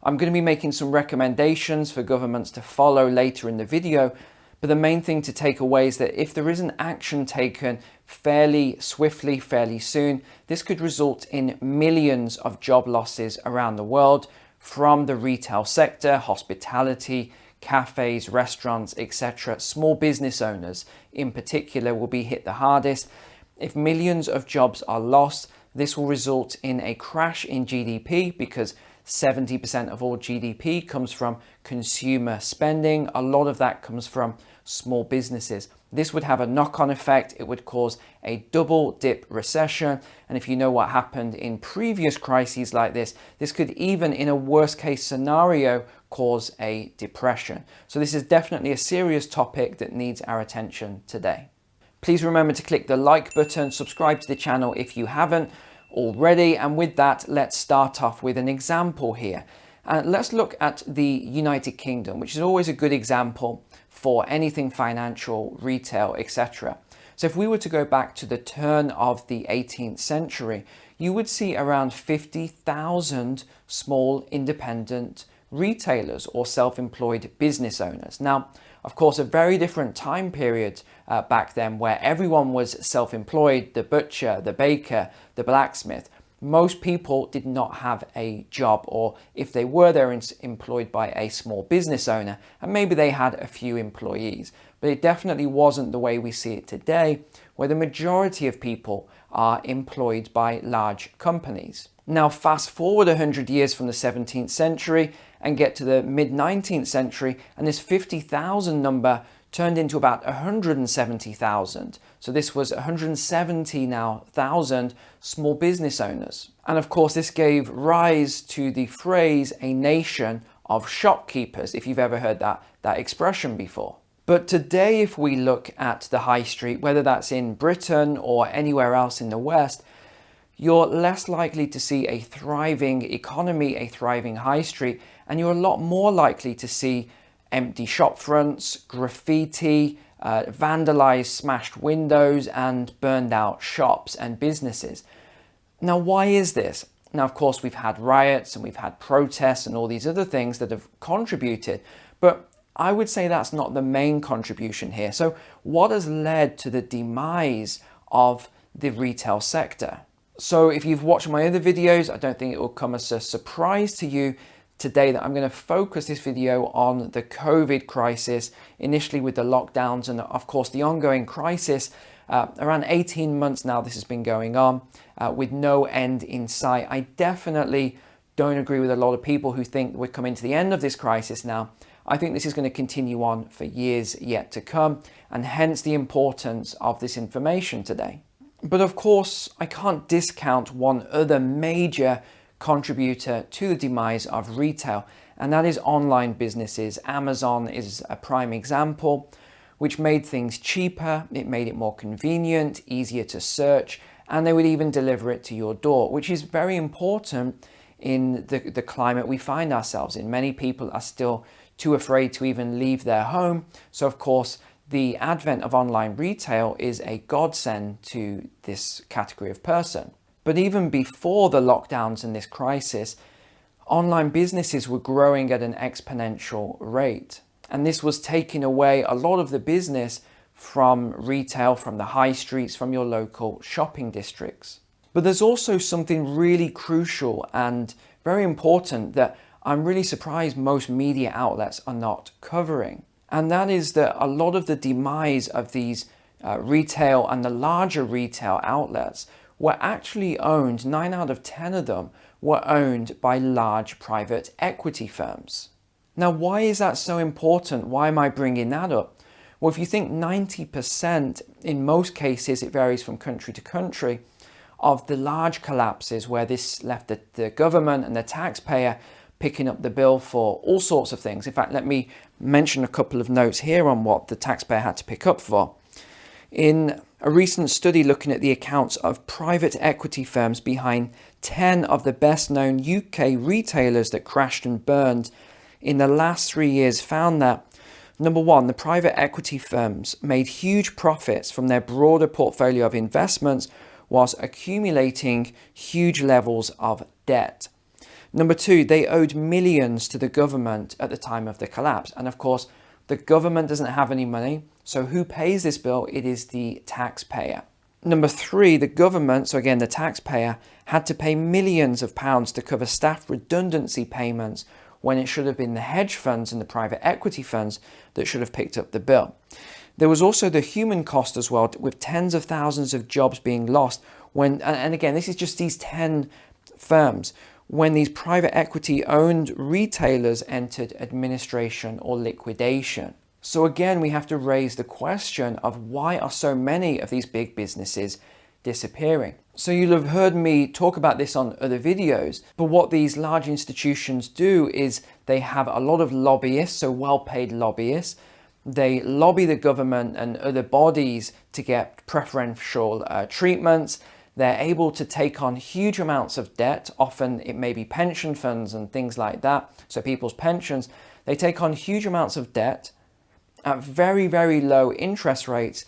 I'm going to be making some recommendations for governments to follow later in the video, but the main thing to take away is that if there isn't action taken fairly swiftly, fairly soon, this could result in millions of job losses around the world from the retail sector, hospitality, cafes, restaurants, etc. Small business owners in particular will be hit the hardest. If millions of jobs are lost, this will result in a crash in GDP because 70% of all GDP comes from consumer spending. A lot of that comes from small businesses. This would have a knock-on effect. It would cause a double dip recession. And if you know what happened in previous crises like this could even, in a worst case scenario, cause a depression. So this is definitely a serious topic that needs our attention today. Please remember to click the like button, subscribe to the channel if you haven't already. And with that, let's start off with an example here. Let's look at the United Kingdom, which is always a good example for anything financial, retail, etc. So if we were to go back to the turn of the 18th century, you would see around 50,000 small independent retailers or self-employed business owners. Now, of course, a very different time period back then where everyone was self-employed, the butcher, the baker, the blacksmith. Most people did not have a job, or if they were, they're employed by a small business owner, and maybe they had a few employees. But it definitely wasn't the way we see it today, where the majority of people are employed by large companies. Now, fast forward 100 years from the 17th century and get to the mid-19th century, and this 50,000 number turned into about 170,000. So this was 170 now thousand small business owners. And of course, this gave rise to the phrase a nation of shopkeepers, if you've ever heard that expression before. But today, if we look at the high street, whether that's in Britain or anywhere else in the West, you're less likely to see a thriving economy, a thriving high street, and you're a lot more likely to see empty shop fronts, graffiti, vandalized, smashed windows, and burned out shops and businesses. Now, why is this? Now, of course, we've had riots and we've had protests and all these other things that have contributed, but I would say that's not the main contribution here. So what has led to the demise of the retail sector? So if you've watched my other videos, I don't think it will come as a surprise to you today that I'm going to focus this video on the COVID crisis, initially with the lockdowns and of course the ongoing crisis. Around 18 months now this has been going on with no end in sight. I definitely don't agree with a lot of people who think we're coming to the end of this crisis now. I think this is going to continue on for years yet to come, and hence the importance of this information today. But of course, I can't discount one other major contributor to the demise of retail, and that is online businesses. Amazon is a prime example, which made things cheaper, it made it more convenient, easier to search, and they would even deliver it to your door, which is very important in the climate we find ourselves in. Many people are still too afraid to even leave their home, so of course the advent of online retail is a godsend to this category of person. But even before the lockdowns and this crisis, online businesses were growing at an exponential rate. And this was taking away a lot of the business from retail, from the high streets, from your local shopping districts. But there's also something really crucial and very important that I'm really surprised most media outlets are not covering. And that is that a lot of the demise of these retail and the larger retail outlets were actually owned, 9 out of 10 of them were owned by large private equity firms. Now, why is that so important? Why am I bringing that up? Well, if you think 90%, in most cases, it varies from country to country, of the large collapses where this left the government and the taxpayer picking up the bill for all sorts of things. In fact, let me mention a couple of notes here on what the taxpayer had to pick up for. In a recent study looking at the accounts of private equity firms behind 10 of the best known UK retailers that crashed and burned in the last 3 years found that, number one, the private equity firms made huge profits from their broader portfolio of investments whilst accumulating huge levels of debt. Number two, they owed millions to the government at the time of the collapse. And of course, the government doesn't have any money. So who pays this bill? It is the taxpayer. Number three, the government, so again, the taxpayer, had to pay millions of pounds to cover staff redundancy payments when it should have been the hedge funds and the private equity funds that should have picked up the bill. There was also the human cost as well, with tens of thousands of jobs being lost when, and again, this is just these 10 firms, when these private equity owned retailers entered administration or liquidation. So again, we have to raise the question of why are so many of these big businesses disappearing? So you'll have heard me talk about this on other videos, but what these large institutions do is they have a lot of lobbyists, so well-paid lobbyists. They lobby the government and other bodies to get preferential treatments. They're able to take on huge amounts of debt. Often it may be pension funds and things like that. So people's pensions, they take on huge amounts of debt at very, very low interest rates.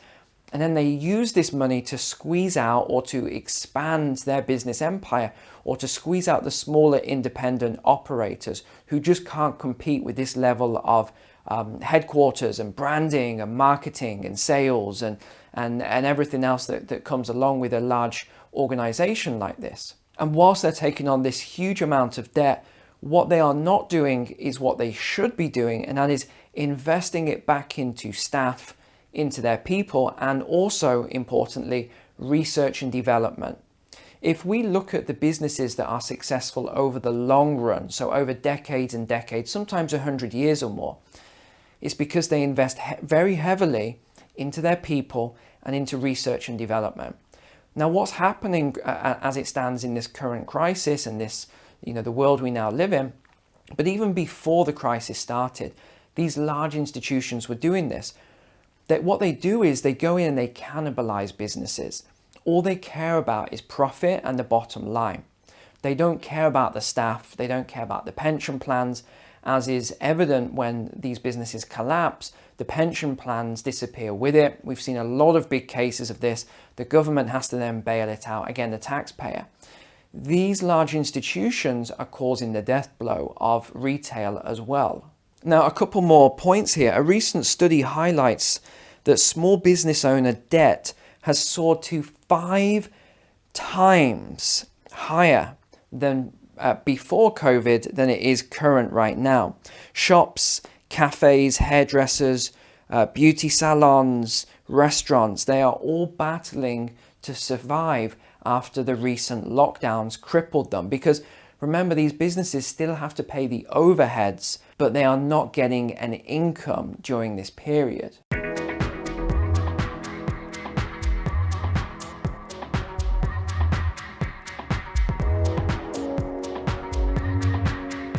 And then they use this money to squeeze out or to expand their business empire or to squeeze out the smaller independent operators who just can't compete with this level of headquarters and branding and marketing and sales and everything else that comes along with a large organization like this. And whilst they're taking on this huge amount of debt, what they are not doing is what they should be doing, and that is investing it back into staff, into their people, and also, importantly, research and development. If we look at the businesses that are successful over the long run, so over decades and decades, sometimes 100 years or more, it's because they invest very heavily into their people and into research and development. Now, what's happening as it stands in this current crisis and this, the world we now live in, but even before the crisis started, these large institutions were doing this. That what they do is they go in and they cannibalize businesses. All they care about is profit and the bottom line. They don't care about the staff. They don't care about the pension plans, as is evident when these businesses collapse. The pension plans disappear with it. We've seen a lot of big cases of this. The government has to then bail it out. Again, the taxpayer. These large institutions are causing the death blow of retail as well. Now, a couple more points here. A recent study highlights that small business owner debt has soared to 5 times higher than before COVID than it is current right now. Shops, cafes, hairdressers, beauty salons, restaurants, they are all battling to survive after the recent lockdowns crippled them, because remember, these businesses still have to pay the overheads, but they are not getting an income during this period.